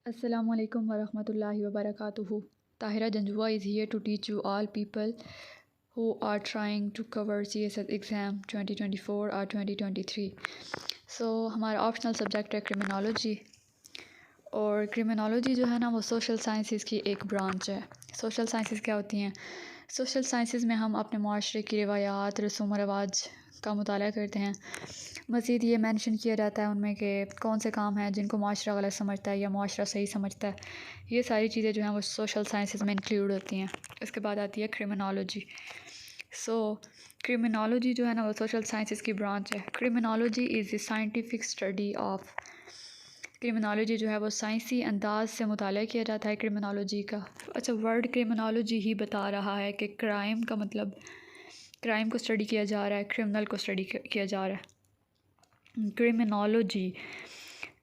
Assalamu alaikum warahmatullahi wabarakatuh. Tahira Janjua is here to teach you all people who are trying to cover CSS exam 2024 or 2023. So हमारा optional subject है criminology, और criminology जो है ना वो social sciences की एक branch है। सोशल साइंसेस क्या होती हैं? सोशल साइंसेस में हम अपने माशरे की रिवायात, रसूम व रवाज का मुताला करते हैं। मज़ीद ये मेंशन किया जाता है उनमें कि कौन से काम हैं जिनको माशरा गलत समझता है या माशरा सही समझता है। ये सारी चीज़ें जो हैं वो सोशल साइंसेस में इंक्लूड होती हैं। इसके बाद आती है क्रिमिनोलॉजी। सो क्रिमिनोलॉजी जो है ना वो सोशल साइंसेस की ब्रांच है। Criminology is the scientific study of, criminology जो है वो साइंसी अंदाज से मुताला किया जाता है क्रिमिनोलॉजी का। अच्छा, वर्ड क्रिमिनोलॉजी ही बता रहा है कि क्राइम का मतलब क्राइम को स्टडी किया जा रहा है, क्रिमिनल को स्टडी किया जा रहा है।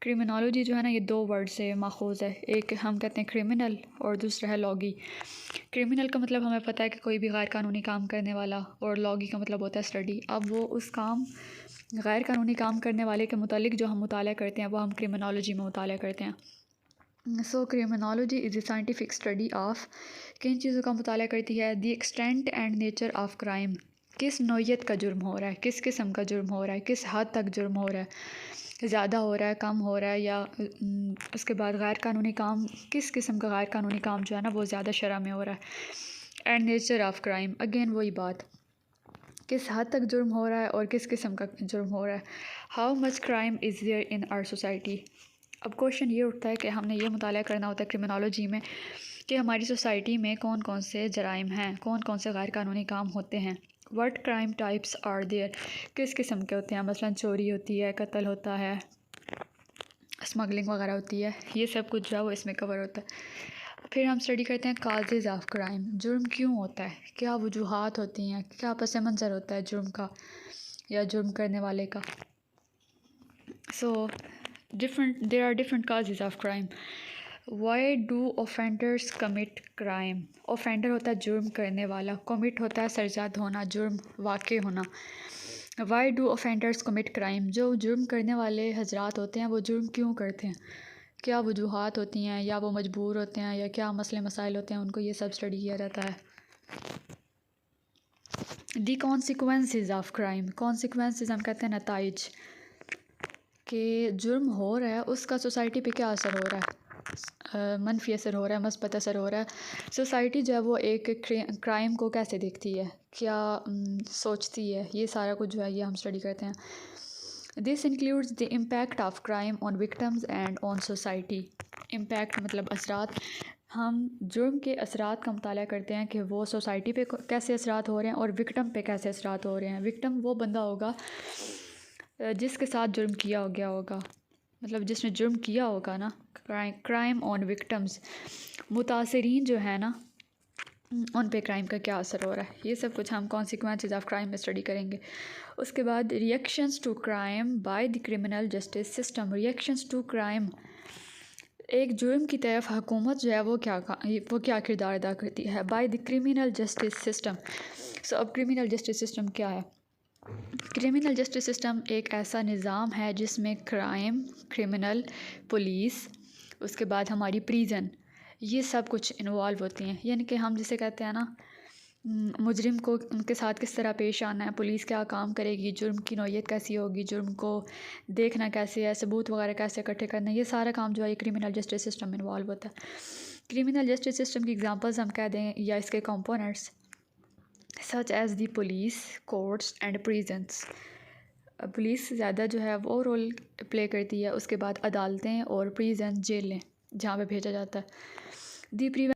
क्रिमिनोलॉजी जो है ना ये दो वर्ड से माखूज़ है। एक हम कहते हैं क्रिमिनल और दूसरा है लॉगी। क्रिमिनल का मतलब हमें पता है कि कोई भी गैर कानूनी काम करने वाला, और लॉगी का मतलब होता है स्टडी। अब वो उस काम गैर कानूनी काम करने वाले के मुतालिक जो हम मुताला करते हैं वो हम क्रिमिनोलॉजी में मुताला करते हैं। So criminology is the scientific study of, किन चीज़ों का मुताला करती है? The extent and nature of crime, किस नौइयत का जुर्म हो रहा है, किस किस्म का जुर्म हो रहा है, किस हद तक जुर्म हो रहा है, ज़्यादा हो रहा है, कम हो रहा है, या उसके बाद गैर कानूनी काम, किस किस्म का गैर कानूनी काम जो है ना वो ज़्यादा शरह में हो रहा है। And nature of crime, again वही बात, किस हद तक जुर्म हो रहा है और किस किस्म का जुर्म हो रहा है। How much crime is there in our society. अब क्वेश्चन ये उठता है कि हमने ये मुताला करना होता है क्रिमिनोलॉजी में कि हमारी सोसाइटी में कौन कौन से जराइम हैं, कौन कौन से गैर कानूनी काम होते हैं। What crime types are there, किस किस्म के होते हैं। मसलन चोरी होती है, कत्ल होता है, स्मगलिंग वगैरह होती है, ये सब कुछ जो है वो इसमें कवर होता है। फिर हम स्टडी करते हैं काजेज़ ऑफ क्राइम, जुर्म क्यों होता है, क्या वजूहात होती हैं, क्या पस मंज़र होता है जुर्म का या जुर्म करने वाले का। So there are different causes of crime. Why do offenders commit crime, offender होता है जुर्म करने वाला, कमिट होता है सरजद होना, जुर्म वाक़ होना। Y do offenders commit crime, जो जुर्म करने वाले हजरात होते हैं वो जुर्म क्यों करते हैं, क्या वजूहात होती हैं, या वो मजबूर होते हैं, या क्या मसले मसाइल होते हैं, उनको ये सब स्टडी किया जाता है। दी कॉन्सिक्वेंसेस ऑफ क्राइम, कॉन्सिक्वेंसेस हम कहते हैं नताइज, कि जुर्म हो रहा है उसका सोसाइटी पे क्या असर हो रहा है, मनफी असर हो रहा है, मस्बत असर हो रहा है। सोसाइटी जो है वो एक क्राइम को कैसे देखती है, क्या सोचती है, ये सारा कुछ जो है ये हम स्टडी करते हैं। This includes the impact of crime on victims and on society. Impact मतलब असरात, हम जुर्म के असरात का मुताला करते हैं कि वो सोसाइटी पे कैसे असरात हो रहे हैं और विक्टम पे कैसे असरात हो रहे हैं। विक्टम वो बंदा होगा जिसके साथ जुर्म किया हो गया होगा, मतलब जिसने जुर्म किया होगा ना। क्राइम ऑन विक्टम्स, मुतासरीन जो है ना उन पे क्राइम का क्या असर हो रहा है, ये सब कुछ हम कॉन्सिक्वेंसेस ऑफ क्राइम में स्टडी करेंगे। उसके बाद reactions to crime by the criminal justice system. Reactions to crime, एक जुर्म की तरफ हुकूमत जो है वो क्या किरदार अदा करती है। By the criminal justice system, so अब क्रिमिनल जस्टिस सिस्टम क्या है? क्रिमिनल जस्टिस सिस्टम एक ऐसा निज़ाम है जिसमें क्राइम, क्रिमिनल, पुलिस, उसके बाद हमारी प्रिजन, ये सब कुछ इन्वॉल्व होती हैं। यानी कि हम जिसे कहते हैं ना मुजरिम को उनके साथ किस तरह पेश आना है, पुलिस क्या काम करेगी, जुर्म की नौइयत कैसी होगी, जुर्म को देखना कैसे है, सबूत वगैरह कैसे इकट्ठे करना, ये सारा काम जो है क्रिमिनल जस्टिस सिस्टम में इन्वॉल्व होता है। क्रिमिनल जस्टिस सिस्टम की एग्जांपल्स हम कह दें या इसके components such as the police, courts and prisons. Police ज़्यादा जो है वो रोल प्ले करती है, उसके बाद अदालतें और प्रिजन जेलें जहाँ पे भेजा जाता है। दी प्री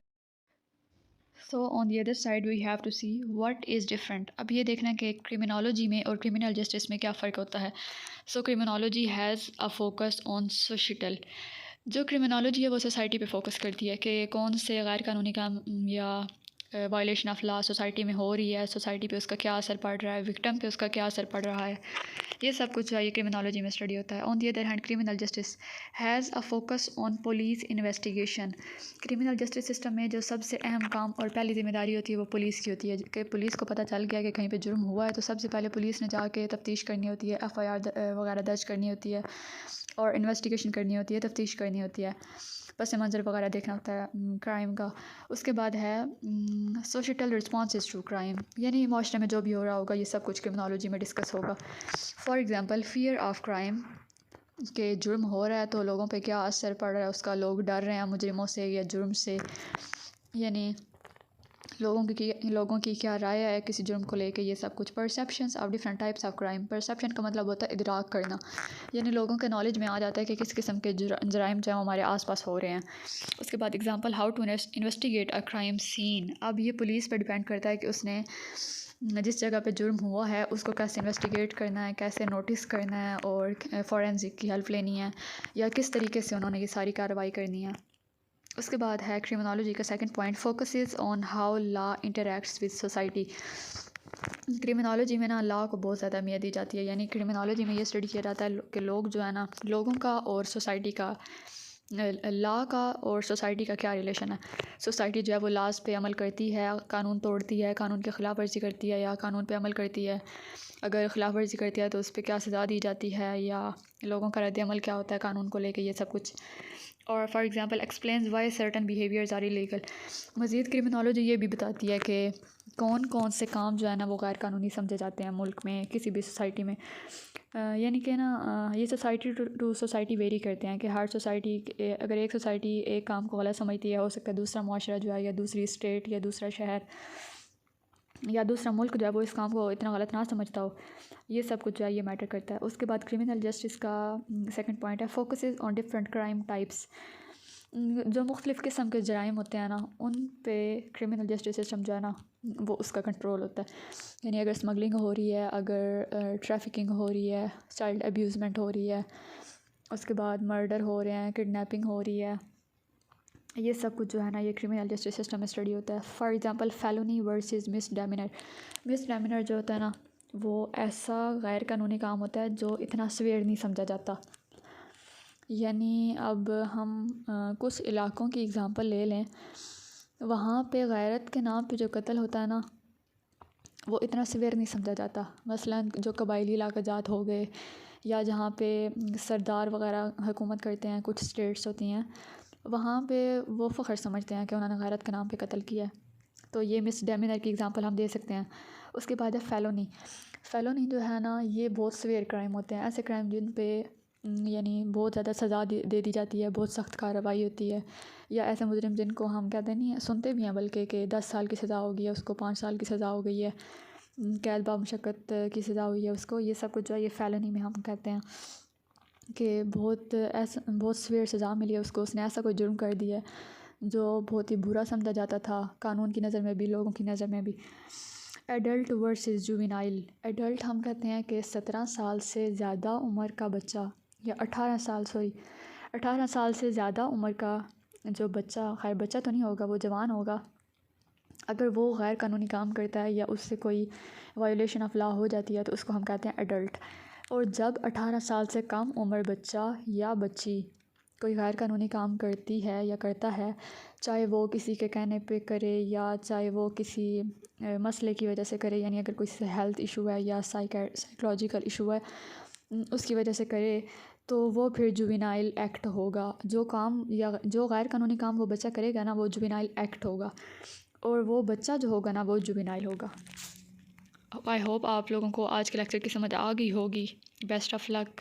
so on the other side we have to see what is different. अब ये देखना कि क्रिमिनोलॉजी में और क्रिमिनल जस्टिस में क्या फ़र्क होता है। So criminology has a focus on social, जो क्रिमिनोलॉजी है वो सोसाइटी पे फोकस करती है कि कौन से गैर कानूनी काम या वायलेशन ऑफ लॉ सोसाइटी में हो रही है, सोसाइटी पे उसका क्या असर पड़ रहा है, विक्टिम पे उसका क्या असर पड़ रहा है, ये सब कुछ जो है ये क्रिमिनोलॉजी में स्टडी होता है। On the other hand criminal justice has a focus on police investigation. Criminal justice system में जो सबसे अहम काम और पहली जिम्मेदारी होती है वो पुलिस की होती है कि पुलिस को पता चल गया कि कहीं पे जुर्म हुआ है तो सबसे पहले पुलिस ने जाके तफ्तीश करनी होती है, FIR वगैरह दर्ज करनी होती है, اور انویسٹیگیشن کرنی ہوتی ہے، تفتیش کرنی ہوتی ہے، پس منظر وغیرہ دیکھنا ہوتا ہے کرائم کا۔ اس کے بعد ہے سوشیٹل رسپانسز ٹو کرائم، یعنی معاشرے میں جو بھی ہو رہا ہوگا یہ سب کچھ کرمنالوجی میں ڈسکس ہوگا۔ For example fear of crime, کہ جرم ہو رہا ہے تو لوگوں پہ کیا اثر پڑ رہا ہے اس کا، لوگ ڈر رہے ہیں مجرموں سے یا جرم سے، یعنی لوگوں کی کیا رائے ہے کسی جرم کو لے کے، یہ سب کچھ۔ Perceptions of different types of crime, perception کا مطلب ہوتا ہے ادراک کرنا، یعنی لوگوں کے نالج میں آ جاتا ہے کہ کس قسم کے جرائم جو ہیں ہمارے آس پاس ہو رہے ہیں۔ اس کے بعد example how to investigate a crime scene, اب یہ پولیس پہ ڈیپینڈ کرتا ہے کہ اس نے جس جگہ پہ جرم ہوا ہے اس کو کیسے انویسٹیگیٹ کرنا ہے، کیسے نوٹس کرنا ہے، اور فورینزک کی ہیلپ لینی ہے، یا کس طریقے سے انہوں نے یہ ساری کارروائی کرنی ہے۔ اس کے بعد ہے کرمنالوجی کا second point, focuses on how law interacts with society. Criminology میں نا لا کو بہت زیادہ اہمیت دی جاتی ہے، یعنی کرمنالوجی میں یہ اسٹڈی کیا جاتا ہے کہ لوگ جو ہے نا، لوگوں کا اور سوسائٹی کا، لا کا اور سوسائٹی کا کیا ریلیشن ہے۔ سوسائٹی جو ہے وہ لاز پہ عمل کرتی ہے، قانون توڑتی ہے، قانون کی خلاف ورزی کرتی ہے، یا قانون پہ عمل کرتی ہے، اگر خلاف ورزی کرتی ہے تو اس پہ کیا سزا دی جاتی ہے، یا لوگوں کا رد عمل کیا ہوتا ہے قانون کو لے کے، یہ سب کچھ۔ اور for example explains why certain behaviours are illegal, مزید کرمنالوجی یہ بھی بتاتی ہے کہ کون سے کام جو ہے نا وہ غیر قانونی سمجھے جاتے ہیں ملک میں، کسی بھی سوسائٹی میں، یعنی کہ نا یہ سوسائٹی ٹو سوسائٹی ویری کرتے ہیں، کہ ہر سوسائٹی، اگر ایک سوسائٹی ایک کام کو غلط سمجھتی ہے، ہو سکتا ہے دوسرا معاشرہ جو ہے، یا دوسری اسٹیٹ، یا دوسرا شہر، یا دوسرا ملک جو ہے وہ اس کام کو اتنا غلط نہ سمجھتا ہو، یہ سب کچھ جو ہے یہ میٹر کرتا ہے۔ اس کے بعد کرمنل جسٹس کا سیکنڈ پوائنٹ ہے focuses on different crime types, جو مختلف قسم کے جرائم ہوتے ہیں نا ان پہ کرمنل جسٹس سسٹم جو ہے نا وہ اس کا کنٹرول ہوتا ہے، یعنی اگر اسمگلنگ ہو رہی ہے، اگر ٹریفکنگ ہو رہی ہے، چائلڈ ابیوزمنٹ ہو رہی ہے، اس کے بعد مرڈر ہو رہے ہیں، کڈنیپنگ ہو رہی ہے، یہ سب کچھ جو ہے نا یہ کرمنل جسٹس سسٹم میں اسٹڈی ہوتا ہے۔ For example felony versus misdemeanor, misdemeanor جو ہوتا ہے نا وہ ایسا غیر قانونی کام ہوتا ہے جو اتنا سویئر نہیں سمجھا جاتا، یعنی اب ہم کچھ علاقوں کی اگزامپل لے لیں، وہاں پہ غیرت کے نام پہ جو قتل ہوتا ہے نا وہ اتنا سویئر نہیں سمجھا جاتا، مثلا جو قبائلی علاقہ جات ہو گئے، یا جہاں پہ سردار وغیرہ حکومت کرتے ہیں، کچھ اسٹیٹس ہوتی ہیں، وہاں پہ وہ فخر سمجھتے ہیں کہ انہوں نے غیرت کے نام پہ قتل کیا ہے، تو یہ مس ڈیمینر کی اگزامپل ہم دے سکتے ہیں۔ اس کے بعد ہے فیلونی، فیلونی جو ہے نا یہ بہت سویئر کرائم ہوتے ہیں، ایسے کرائم جن پہ یعنی بہت زیادہ سزا دے دی جاتی ہے، بہت سخت کارروائی ہوتی ہے، یا ایسے مجرم جن کو ہم کہتے نہیں سنتے بھی ہیں بلکہ کہ 10 سال کی سزا ہو گئی ہے اس کو، 5 سال کی سزا ہو گئی ہے، قید بامشقت کی سزا ہوئی ہے اس کو، یہ سب کچھ جو ہے یہ فیلونی میں ہم کہتے ہیں کہ بہت سویئر سزا ملی ہے اس کو، اس نے ایسا کوئی جرم کر دیا ہے جو بہت ہی برا سمجھا جاتا تھا قانون کی نظر میں بھی، لوگوں کی نظر میں بھی۔ ایڈلٹ ورسز جوینائل، ایڈلٹ ہم کہتے ہیں کہ 17 سال سے زیادہ عمر کا بچہ، یا 18 سال سے زیادہ عمر کا جو بچہ، خیر بچہ تو نہیں ہوگا وہ جوان ہوگا، اگر وہ غیر قانونی کام کرتا ہے یا اس سے کوئی وائلیشن آف لا ہو جاتی ہے تو اس کو ہم کہتے ہیں ایڈلٹ۔ اور جب 18 سال سے کم عمر بچہ یا بچی کوئی غیر قانونی کام کرتی ہے یا کرتا ہے، چاہے وہ کسی کے کہنے پہ کرے یا چاہے وہ کسی مسئلے کی وجہ سے کرے، یعنی اگر کوئی ہیلتھ ایشو ہے یا سائیکولوجیکل ایشو ہے اس کی وجہ سے کرے، تو وہ پھر جوینائل ایکٹ ہوگا، جو کام یا جو غیر قانونی کام وہ بچہ کرے گا نا وہ جوینائل ایکٹ ہوگا، اور وہ بچہ جو ہوگا نا وہ جوینائل ہوگا۔ آئی ہوپ آپ لوگوں کو آج کے لیکچر کی سمجھ آ گئی ہوگی۔ Best of look.